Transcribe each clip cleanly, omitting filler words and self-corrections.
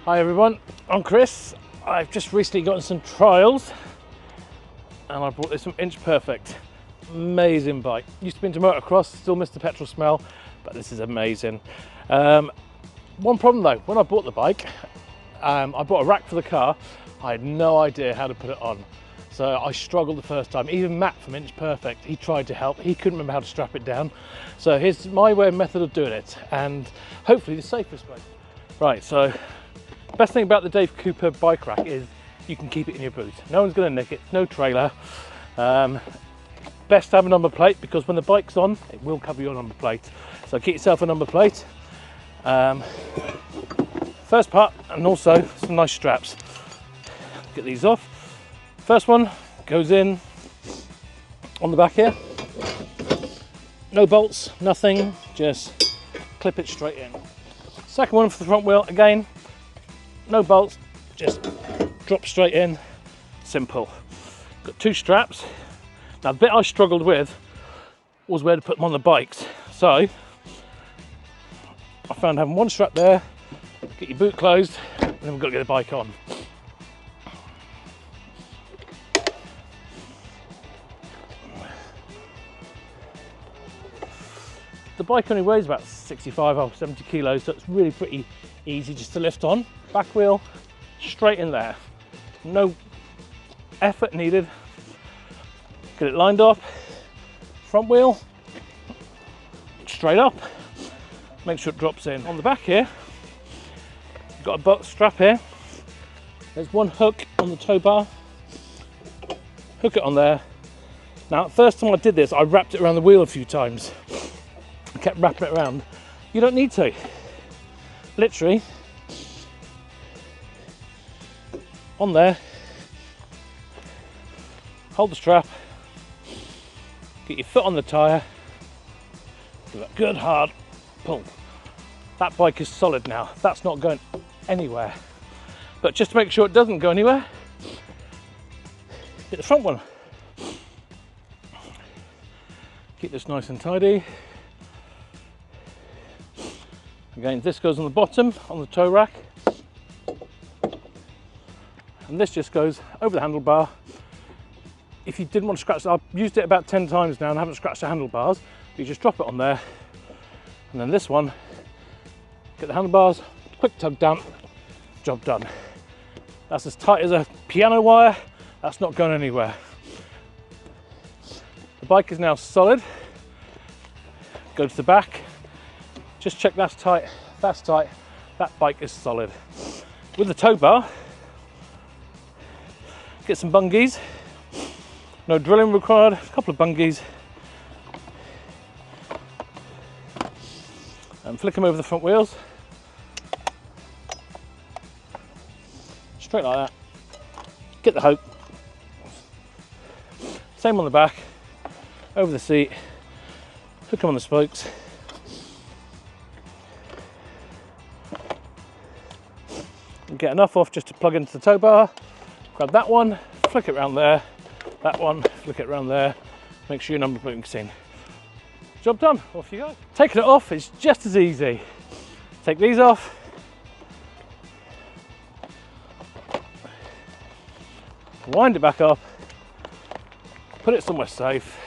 Hi everyone, I'm Chris. I've just recently gotten some trials and I bought this from Inch Perfect. Amazing bike. Used to be into motocross, still miss the petrol smell, but this is amazing. One problem though, when I bought the bike, I bought a rack for the car. I had no idea how to put it on. So I struggled the first time. Even Matt from Inch Perfect, he tried to help. He couldn't remember how to strap it down. So here's my method of doing it, and hopefully the safest way. Right, so best thing about the Dave Cooper bike rack is you can keep it in your boot. No one's going to nick it, no trailer. Best to have a number plate because when the bike's on, it will cover your number plate. So get yourself a number plate. First part, and also some nice straps. Get these off. First one goes in on the back here. No bolts, nothing, just clip it straight in. Second one for the front wheel, again, no bolts, just drop straight in, simple. Got two straps. Now the bit I struggled with was where to put them on the bikes. So I found having one strap there, get your boot closed, and then we've got to get the bike on. The bike only weighs about 65 or 70 kilos, so it's really pretty easy just to lift on. Back wheel, straight in there. No effort needed. Get it lined up. Front wheel, straight up. Make sure it drops in. On the back here, you've got a butt strap here. There's one hook on the tow bar. Hook it on there. Now, first time I did this, I wrapped it around the wheel a few times. I kept wrapping it around. You don't need to. Literally, on there, hold the strap, get your foot on the tyre, give it a good hard pull. That bike is solid now. That's not going anywhere. But just to make sure it doesn't go anywhere, get the front one. Keep this nice and tidy. Again, this goes on the bottom, on the tow rack. And this just goes over the handlebar. If you didn't want to scratch it, I've used it about 10 times now and haven't scratched the handlebars. You just drop it on there. And then this one, get the handlebars, quick tug down, job done. That's as tight as a piano wire. That's not going anywhere. The bike is now solid. Go to the back. Just check that's tight, that bike is solid. With the tow bar, get some bungees. No drilling required, a couple of bungees. And flick them over the front wheels. Straight like that. Get the hook. Same on the back, over the seat, hook them on the spokes. And get enough off just to plug into the tow bar. Grab that one, flick it around there. That one, flick it around there. Make sure your number plate's in. Job done, off you go. Taking it off is just as easy. Take these off. Wind it back up. Put it somewhere safe.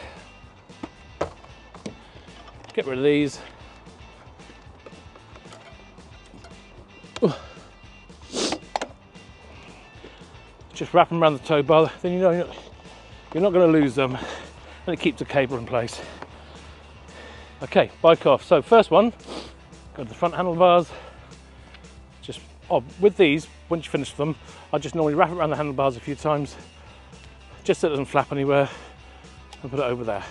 Get rid of these. Just wrap them around the tow bar, then you know you're not going to lose them, and it keeps the cable in place. Okay, bike off. So first one, go to the front handlebars. With these, once you finish them, I just normally wrap it around the handlebars a few times, just so it doesn't flap anywhere, and put it over there.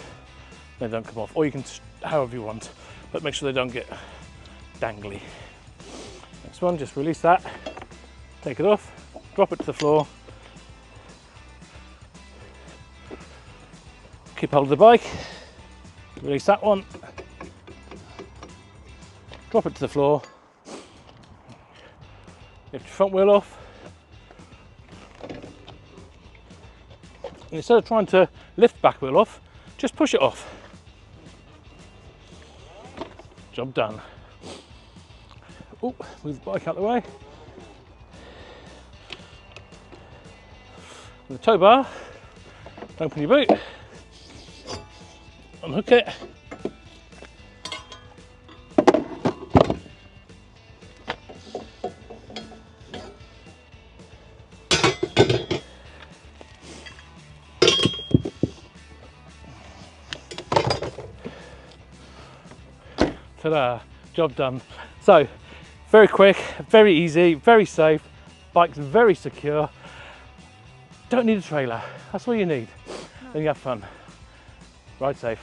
They don't come off, or you can however you want, but make sure they don't get dangly. Next one, just release that, take it off, drop it to the floor. Keep hold of the bike, release that one, drop it to the floor, lift your front wheel off, and instead of trying to lift back wheel off, just push it off. Job done. Oh, move the bike out of the way. the tow bar, open your boot, unhook it, ta-da, job done. So, very quick, very easy, very safe, bike's very secure. Don't need a trailer, that's all you need. Then you have fun. Ride safe.